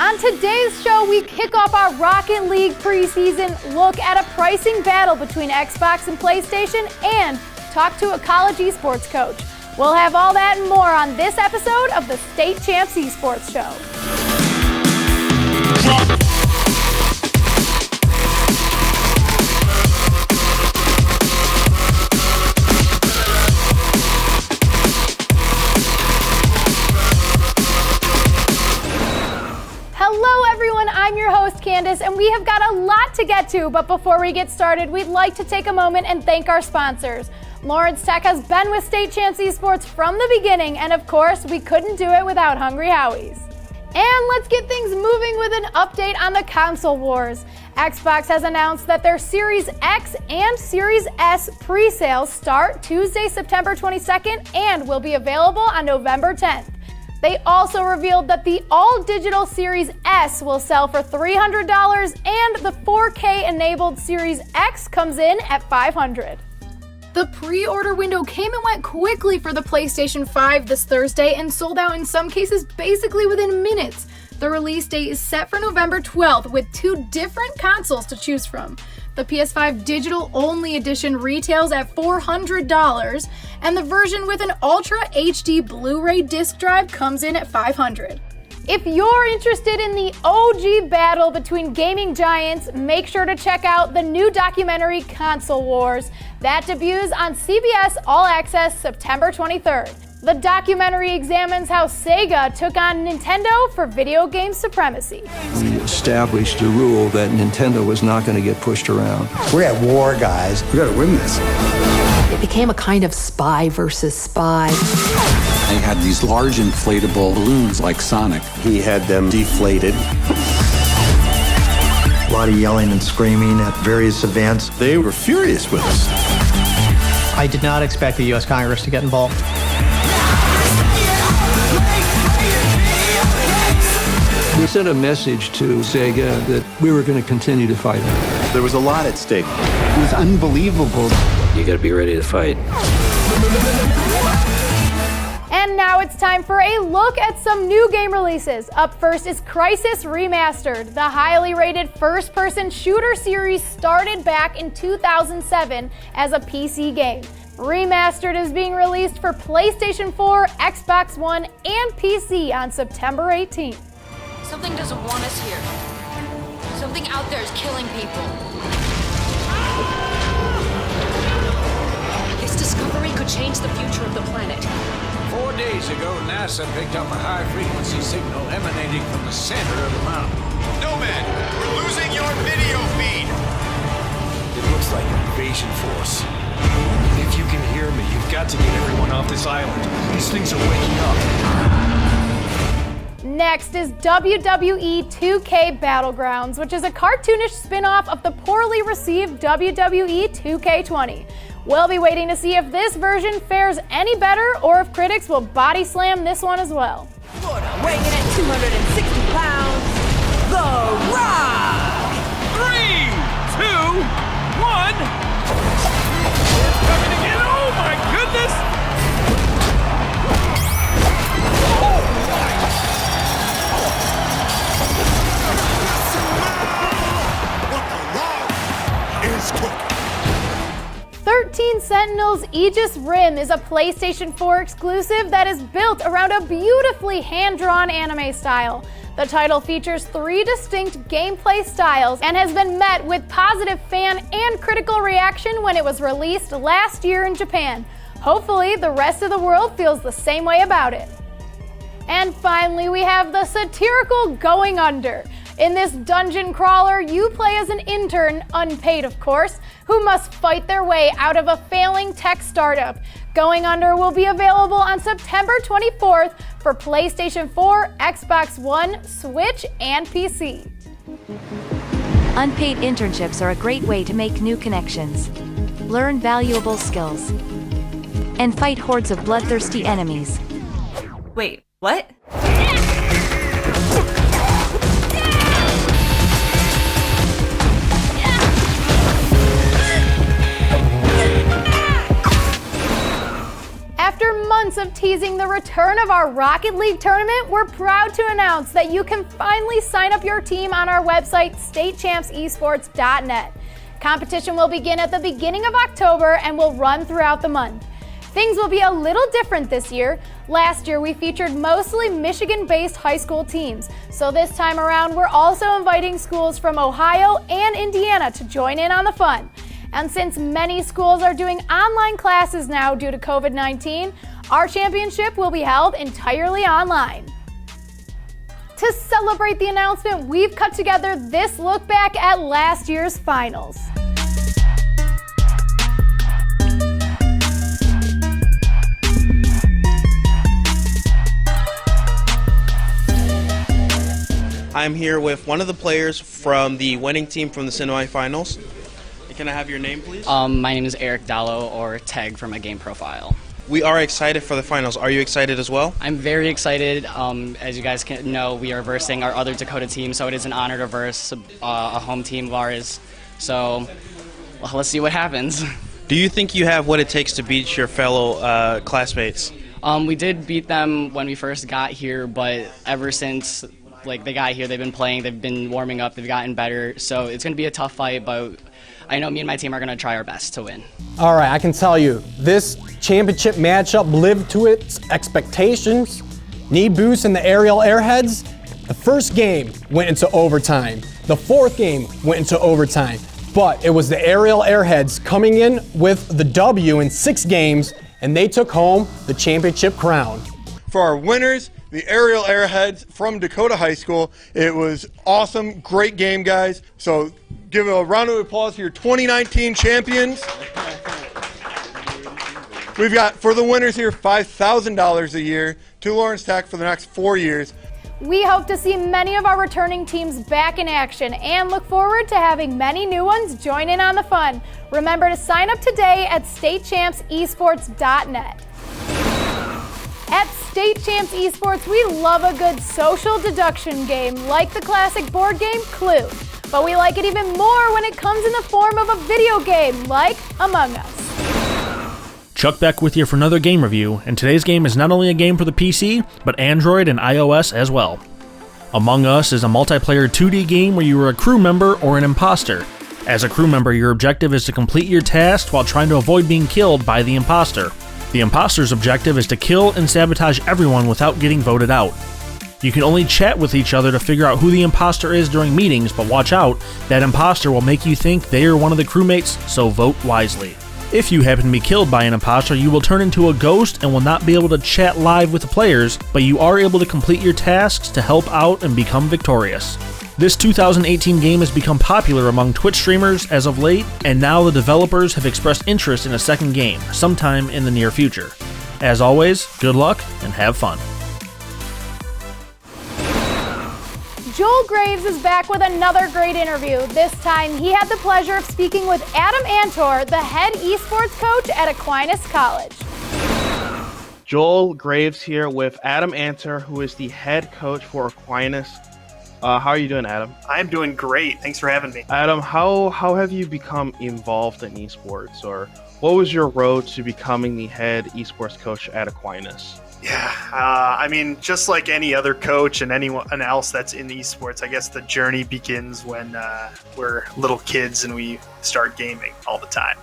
On today's show, we kick off our Rocket League preseason, look at a pricing battle between Xbox and PlayStation, and talk to a college esports coach. We'll have all that and more on this episode of the State Champs Esports Show. Hello everyone, I'm your host Candace, and we have got a lot to get to, but before we get started, we'd like to take a moment and thank our sponsors. Lawrence Tech has been with State Champs Esports from the beginning, and of course, we couldn't do it without Hungry Howie's. And let's get things moving with an update on the console wars. Xbox has announced that their Series X and Series S pre-sales start Tuesday, September 22nd, and will be available on November 10th. They also revealed that the all-digital Series S will sell for $300, and the 4K-enabled Series X comes in at $500. The pre-order window came and went quickly for the PlayStation 5 this Thursday and sold out in some cases basically within minutes. The release date is set for November 12th with two different consoles to choose from. The PS5 Digital Only Edition retails at $400, and the version with an Ultra HD Blu-ray disc drive comes in at $500. If you're interested in the OG battle between gaming giants, make sure to check out the new documentary Console Wars. That debuts on CBS All Access September 23rd. The documentary examines how Sega took on Nintendo for video game supremacy. We established a rule that Nintendo was not going to get pushed around. We're at war, guys. We gotta win this. It became a kind of spy versus spy. They had these large inflatable balloons like Sonic. He had them deflated. A lot of yelling and screaming at various events. They were furious with us. I did not expect the U.S. Congress to get involved. We sent a message to Sega that we were going to continue to fight. There was a lot at stake. It was unbelievable. You gotta be ready to fight. And now it's time for a look at some new game releases. Up first is Crysis Remastered. The highly rated first-person shooter series started back in 2007 as a PC game. Remastered is being released for PlayStation 4, Xbox One, and PC on September 18th. Something doesn't want us here. Something out there is killing people. This discovery could change the future of the planet. 4 days ago, NASA picked up a high-frequency signal emanating from the center of the mountain. Nomad, we're losing your video feed. It looks like an invasion force. If you can hear me, you've got to get everyone off this island. These things are waking up. Next is WWE 2K Battlegrounds, which is a cartoonish spin-off of the poorly received WWE 2K20. We'll be waiting to see if this version fares any better or if critics will body slam this one as well. Florida, weighing in at 260 pounds, The Rock! 3, 2, 1. It's coming again. Oh my goodness! Is cooking. 13 Sentinel's Aegis Rim is a PlayStation 4 exclusive that is built around a beautifully hand-drawn anime style. The title features 3 distinct gameplay styles and has been met with positive fan and critical reaction when it was released last year in Japan. Hopefully, the rest of the world feels the same way about it. And finally, we have the satirical Going Under. In this dungeon crawler, you play as an intern, unpaid of course, who must fight their way out of a failing tech startup. Going Under will be available on September 24th for PlayStation 4, Xbox One, Switch, and PC. Unpaid internships are a great way to make new connections, learn valuable skills, and fight hordes of bloodthirsty enemies. Wait, what? After months of teasing teasing the return of our Rocket League tournament, we're proud to announce that you can finally sign up your team on our website, statechampsesports.net. Competition will begin at the beginning of October and will run throughout the month. Things will be a little different this year. Last year, we featured mostly Michigan-based high school teams. So this time around, we're also inviting schools from Ohio and Indiana to join in on the fun. And since many schools are doing online classes now due to COVID-19, our championship will be held entirely online. To celebrate the announcement, we've cut together this look back at last year's finals. I'm here with one of the players from the winning team from the semifinals. Can I have your name, please? My name is Eric Dallo, or Tag for my game profile. We are excited for the finals. Are you excited as well? I'm very excited. As you guys can know, we are versing our other Dakota team, so it is an honor to verse a home team of ours. So let's see what happens. Do you think you have what it takes to beat your fellow classmates? We did beat them when we first got here, but ever since they got here, they've been playing, they've been warming up, they've gotten better. So it's going to be a tough fight, but I know me and my team are going to try our best to win. All right, I can tell you, this championship matchup lived to its expectations. Knee boost and the aerial airheads. The first game went into overtime. The fourth game went into overtime. But it was the aerial airheads coming in with the W in 6 games, and they took home the championship crown. For our winners, the aerial airheads from Dakota High School. It was awesome, great game, guys. So give a round of applause for your 2019 champions. We've got, for the winners here, $5,000 a year to Lawrence Tech for the next 4 years. We hope to see many of our returning teams back in action and look forward to having many new ones join in on the fun. Remember to sign up today at statechampsesports.net. At State Champs Esports, we love a good social deduction game like the classic board game Clue. But we like it even more when it comes in the form of a video game like Among Us. Chuck Beck with you for another game review, and today's game is not only a game for the PC, but Android and iOS as well. Among Us is a multiplayer 2D game where you are a crew member or an imposter. As a crew member, your objective is to complete your task while trying to avoid being killed by the imposter. The imposter's objective is to kill and sabotage everyone without getting voted out. You can only chat with each other to figure out who the imposter is during meetings, but watch out, that imposter will make you think they are one of the crewmates, so vote wisely. If you happen to be killed by an imposter, you will turn into a ghost and will not be able to chat live with the players, but you are able to complete your tasks to help out and become victorious. This 2018 game has become popular among Twitch streamers as of late, and now the developers have expressed interest in a second game, sometime in the near future. As always, good luck and have fun. Joel Graves is back with another great interview. This time, he had the pleasure of speaking with Adam Antor, the head esports coach at Aquinas College. Joel Graves here with Adam Antor, who is the head coach for Aquinas. How are you doing, Adam? I'm doing great. Thanks for having me. Adam, how have you become involved in esports, or what was your road to becoming the head esports coach at Aquinas? Yeah, I mean, just like any other coach and anyone else that's in esports, I guess the journey begins when we're little kids and we start gaming all the time.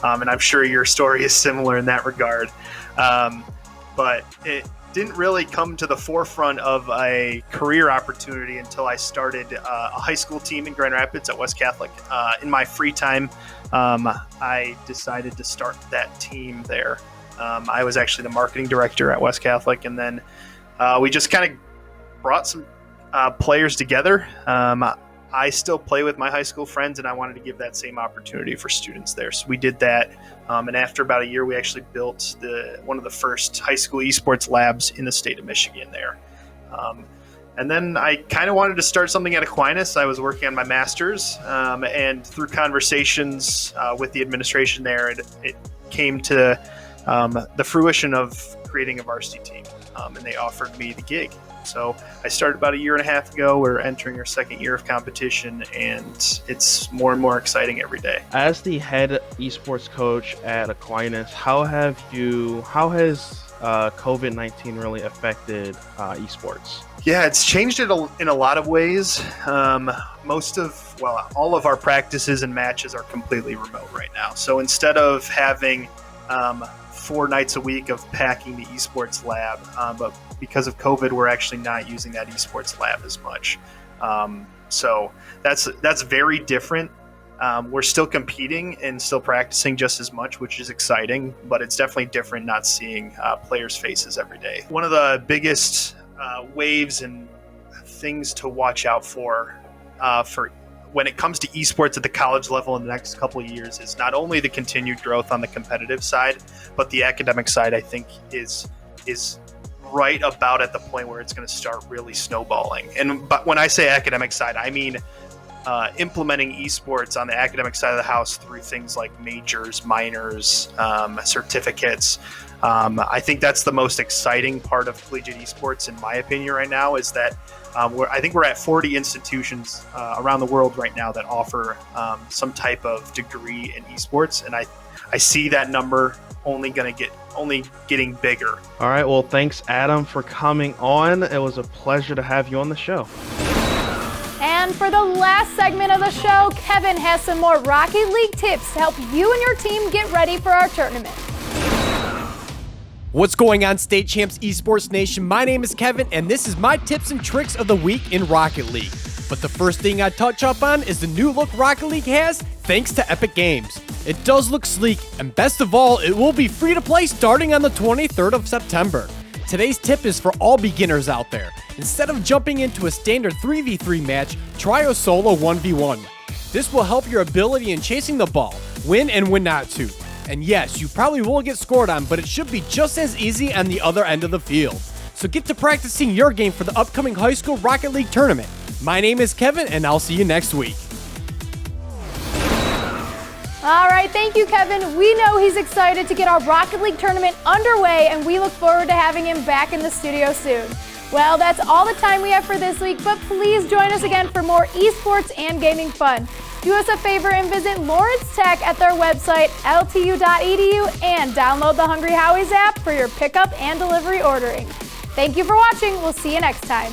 And I'm sure your story is similar in that regard. But it didn't really come to the forefront of a career opportunity until I started a high school team in Grand Rapids at West Catholic. In my free time, I decided to start that team there. I was actually the marketing director at West Catholic, and then we just kind of brought some players together. I still play with my high school friends, and I wanted to give that same opportunity for students there. So we did that, and after about a year, we actually built one of the first high school esports labs in the state of Michigan there. And then I kind of wanted to start something at Aquinas. I was working on my master's, and through conversations with the administration there, it came to the fruition of creating a varsity team, and they offered me the gig. So I started about a year and a half ago. We're entering our second year of competition, and it's more and more exciting every day. As the head esports coach at Aquinas, how has COVID-19 really affected esports? Yeah, it's changed it in a lot of ways. All of our practices and matches are completely remote right now. So instead of having 4 nights a week of packing the esports lab, but because of COVID, we're actually not using that esports lab as much. So that's very different. We're still competing and still practicing just as much, which is exciting, but it's definitely different not seeing players' faces every day. One of the biggest waves and things to watch out for when it comes to esports at the college level in the next couple of years is not only the continued growth on the competitive side, but the academic side, I think, is right about at the point where it's going to start really snowballing. But when I say academic side, I mean implementing esports on the academic side of the house through things like majors, minors, certificates. I think that's the most exciting part of collegiate esports, in my opinion, right now, is that I think we're at 40 institutions around the world right now that offer some type of degree in esports, and I see that number only getting bigger. All right, well, thanks, Adam, for coming on. It was a pleasure to have you on the show. And for the last segment of the show, Kevin has some more Rocket League tips to help you and your team get ready for our tournament. What's going on, State Champs Esports Nation? My name is Kevin, and this is my tips and tricks of the week in Rocket League. But the first thing I touch up on is the new look Rocket League has, thanks to Epic Games. It does look sleek, and best of all, it will be free to play starting on the 23rd of September. Today's tip is for all beginners out there. Instead of jumping into a standard 3v3 match, try a solo 1v1. This will help your ability in chasing the ball, win and win not to. And yes, you probably will get scored on, but it should be just as easy on the other end of the field. So get to practicing your game for the upcoming high school Rocket League tournament. My name is Kevin, and I'll see you next week. All right, thank you, Kevin. We know he's excited to get our Rocket League tournament underway, and we look forward to having him back in the studio soon. Well, that's all the time we have for this week, but please join us again for more esports and gaming fun. Do us a favor and visit Lawrence Tech at their website, ltu.edu, and download the Hungry Howie's app for your pickup and delivery ordering. Thank you for watching. We'll see you next time.